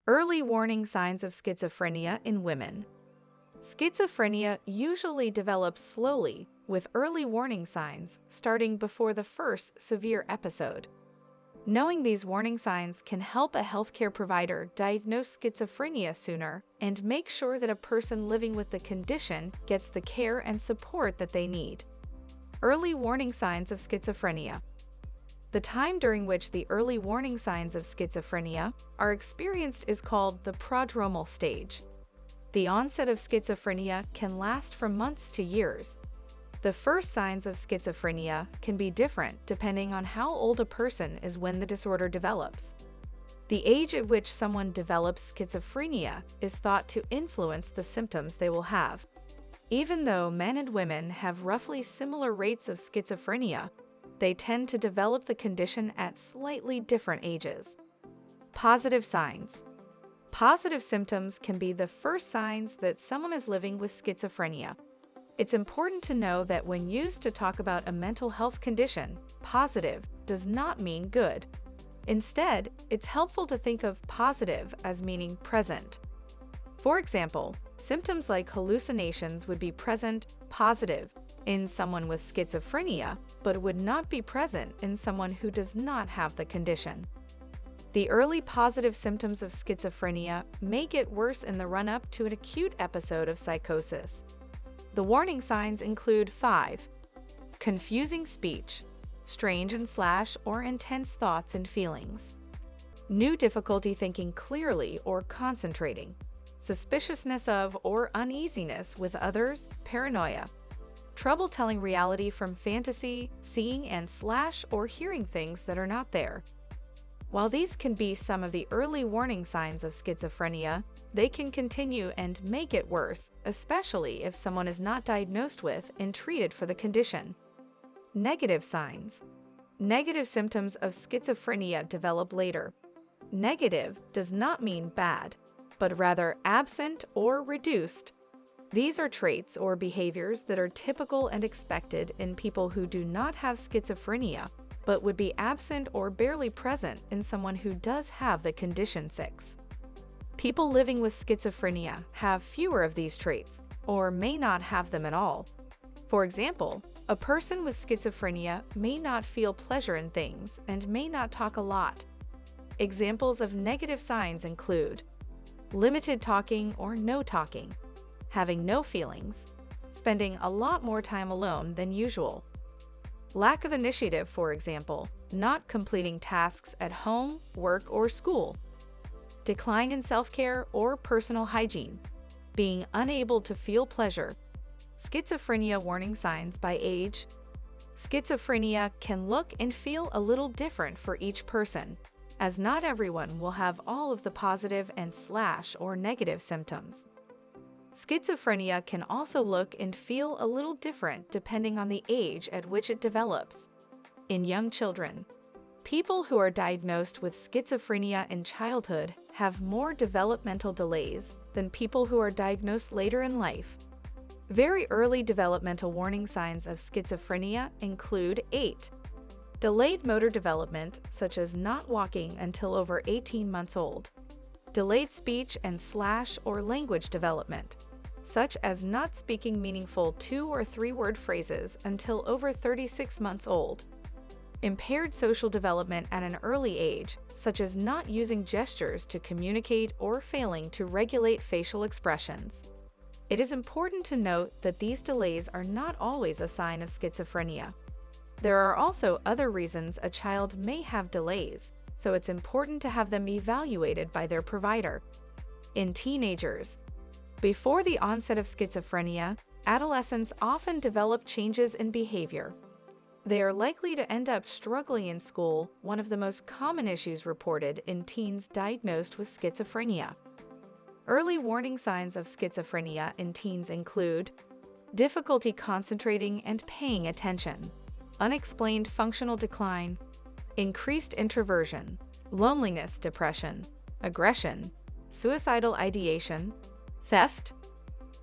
Early warning signs of schizophrenia in women. Schizophrenia usually develops slowly, with early warning signs starting before the first severe episode. Knowing these warning signs can help a healthcare provider diagnose schizophrenia sooner and make sure that a person living with the condition gets the care and support that they need. Early warning signs of schizophrenia. The time during which the early warning signs of schizophrenia are experienced is called the prodromal stage. The onset of schizophrenia can last from months to years. The first signs of schizophrenia can be different depending on how old a person is when the disorder develops. The age at which someone develops schizophrenia is thought to influence the symptoms they will have. Even though men and women have roughly similar rates of schizophrenia, they tend to develop the condition at slightly different ages. Positive signs. Positive symptoms can be the first signs that someone is living with schizophrenia. It's important to know that when used to talk about a mental health condition, positive does not mean good. Instead, it's helpful to think of positive as meaning present. For example, symptoms like hallucinations would be present, positive, in someone with schizophrenia, but would not be present in someone who does not have the condition. The early positive symptoms of schizophrenia may get worse in the run-up to an acute episode of psychosis. The warning signs include 5. Confusing speech, strange or intense thoughts and feelings. New difficulty thinking clearly or concentrating. Suspiciousness of or uneasiness with others, paranoia. Trouble telling reality from fantasy, seeing or hearing things that are not there. While these can be some of the early warning signs of schizophrenia, they can continue and may get worse, especially if someone is not diagnosed with and treated for the condition. Negative signs. Negative symptoms of schizophrenia develop later. Negative does not mean bad, but rather absent or reduced. These are traits or behaviors that are typical and expected in people who do not have schizophrenia, but would be absent or barely present in someone who does have the condition. 6. People living with schizophrenia have fewer of these traits, or may not have them at all. For example, a person with schizophrenia may not feel pleasure in things and may not talk a lot. Examples of negative signs include limited talking or no talking, having no feelings, spending a lot more time alone than usual. Lack of initiative, for example, not completing tasks at home, work, or school. Decline in self-care or personal hygiene. Being unable to feel pleasure. Schizophrenia warning signs by age. Schizophrenia can look and feel a little different for each person, as not everyone will have all of the positive or negative symptoms. Schizophrenia can also look and feel a little different depending on the age at which it develops. In young children, people who are diagnosed with schizophrenia in childhood have more developmental delays than people who are diagnosed later in life. Very early developmental warning signs of schizophrenia include 8. Delayed motor development, such as not walking until over 18 months old. Delayed speech or language development, such as not speaking meaningful 2- or 3-word phrases until over 36 months old. Impaired social development at an early age, such as not using gestures to communicate or failing to regulate facial expressions. It is important to note that these delays are not always a sign of schizophrenia. There are also other reasons a child may have delays, so it's important to have them evaluated by their provider. In teenagers, before the onset of schizophrenia, adolescents often develop changes in behavior. They are likely to end up struggling in school, one of the most common issues reported in teens diagnosed with schizophrenia. Early warning signs of schizophrenia in teens include difficulty concentrating and paying attention, unexplained functional decline, increased introversion, loneliness, depression, aggression, suicidal ideation, theft,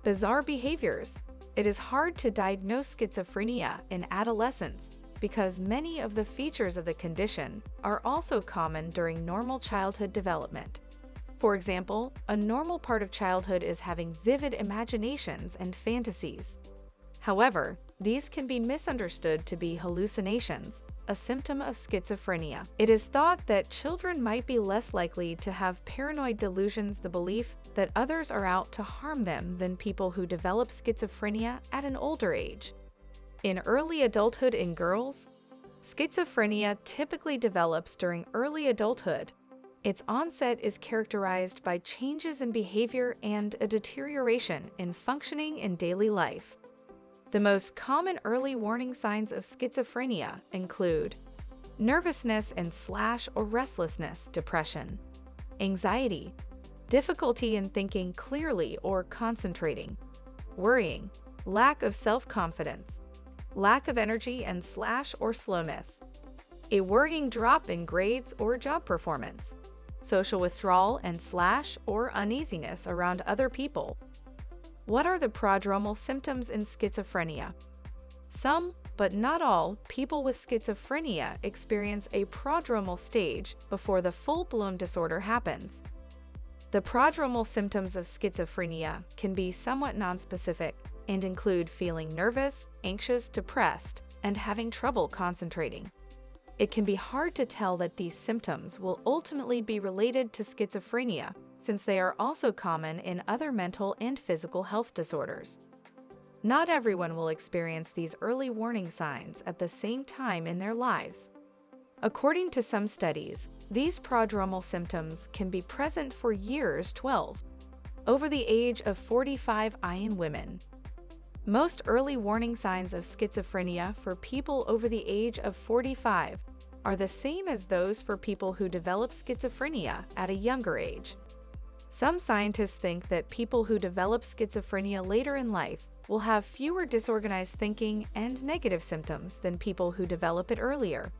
bizarre behaviors. It is hard to diagnose schizophrenia in adolescents because many of the features of the condition are also common during normal childhood development. For example, a normal part of childhood is having vivid imaginations and fantasies. However, these can be misunderstood to be hallucinations, a symptom of schizophrenia. It is thought that children might be less likely to have paranoid delusions, the belief that others are out to harm them, than people who develop schizophrenia at an older age. In early adulthood in girls, schizophrenia typically develops during early adulthood. Its onset is characterized by changes in behavior and a deterioration in functioning in daily life. The most common early warning signs of schizophrenia include nervousness and or restlessness, depression, anxiety, difficulty in thinking clearly or concentrating, worrying, lack of self-confidence, lack of energy and or slowness, a worrying drop in grades or job performance, social withdrawal and or uneasiness around other people. What are the prodromal symptoms in schizophrenia? Some, but not all, people with schizophrenia experience a prodromal stage before the full-blown disorder happens. The prodromal symptoms of schizophrenia can be somewhat nonspecific and include feeling nervous, anxious, depressed, and having trouble concentrating. It can be hard to tell that these symptoms will ultimately be related to schizophrenia, since they are also common in other mental and physical health disorders. Not everyone will experience these early warning signs at the same time in their lives. According to some studies, these prodromal symptoms can be present for years 12, over the age of 45 in women. Most early warning signs of schizophrenia for people over the age of 45 are the same as those for people who develop schizophrenia at a younger age. Some scientists think that people who develop schizophrenia later in life will have fewer disorganized thinking and negative symptoms than people who develop it earlier.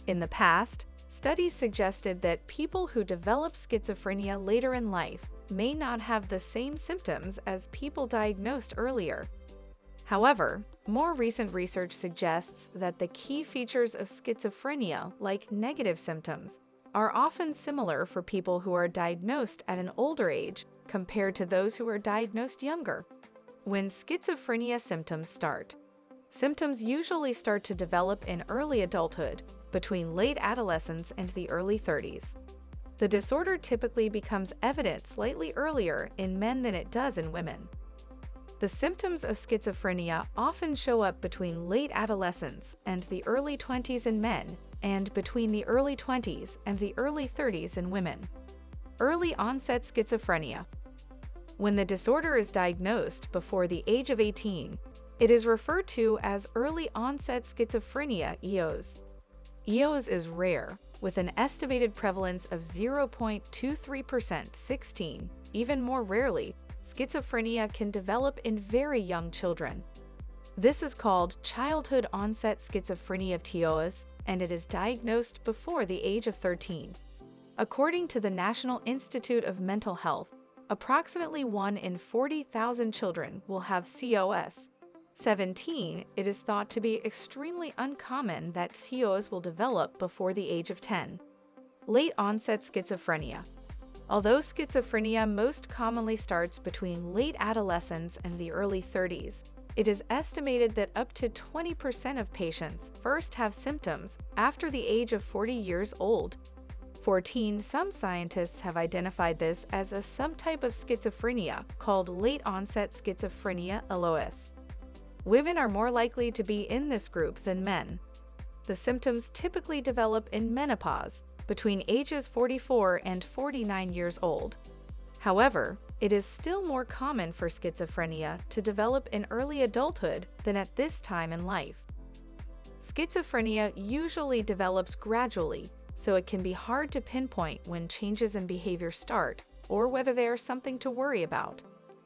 In the past, studies suggested that people who develop schizophrenia later in life may not have the same symptoms as people diagnosed earlier. However, more recent research suggests that the key features of schizophrenia, like negative symptoms, are often similar for people who are diagnosed at an older age compared to those who are diagnosed younger. When schizophrenia symptoms start, symptoms usually start to develop in early adulthood, between late adolescence and the early 30s. The disorder typically becomes evident slightly earlier in men than it does in women. The symptoms of schizophrenia often show up between late adolescence and the early 20s in men, and between the early 20s and the early 30s in women. Early onset schizophrenia. When the disorder is diagnosed before the age of 18, it is referred to as early onset schizophrenia (EOS). EOS is rare, with an estimated prevalence of 0.23%. 16. Even more rarely, schizophrenia can develop in very young children. This is called childhood onset schizophrenia, and it is diagnosed before the age of 13. According to the National Institute of Mental Health, approximately 1 in 40,000 children will have COS. 17. It is thought to be extremely uncommon that COS will develop before the age of 10. Late onset schizophrenia. Although schizophrenia most commonly starts between late adolescence and the early 30s, it is estimated that up to 20% of patients first have symptoms after the age of 40 years old. 14. Some scientists have identified this as a subtype of schizophrenia called late-onset schizophrenia (LOS). Women are more likely to be in this group than men. The symptoms typically develop in menopause, between ages 44 and 49 years old. However, it is still more common for schizophrenia to develop in early adulthood than at this time in life. Schizophrenia usually develops gradually, so it can be hard to pinpoint when changes in behavior start or whether they are something to worry about.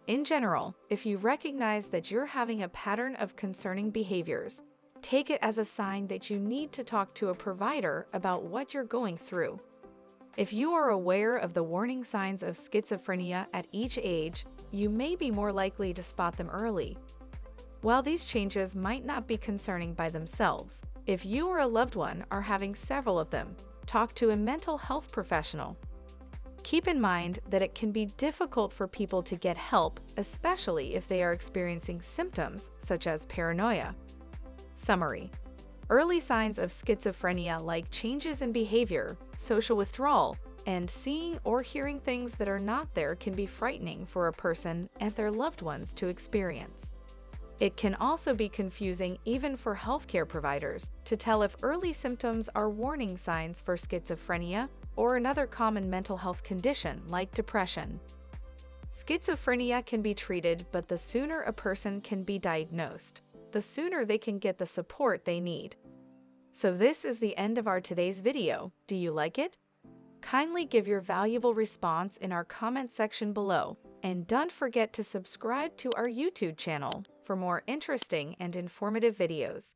In general, if you recognize that you're having a pattern of concerning behaviors, take it as a sign that you need to talk to a provider about what you're going through. If you are aware of the warning signs of schizophrenia at each age, you may be more likely to spot them early. While these changes might not be concerning by themselves, if you or a loved one are having several of them, talk to a mental health professional. Keep in mind that it can be difficult for people to get help, especially if they are experiencing symptoms such as paranoia. Summary: early signs of schizophrenia, like changes in behavior, social withdrawal, and seeing or hearing things that are not there, can be frightening for a person and their loved ones to experience. It can also be confusing, even for healthcare providers, to tell if early symptoms are warning signs for schizophrenia or another common mental health condition like depression. Schizophrenia can be treated, but the sooner a person can be diagnosed, the sooner they can get the support they need. So this is the end of our today's video. Do you like it? Kindly give your valuable response in our comment section below, and don't forget to subscribe to our YouTube channel for more interesting and informative videos.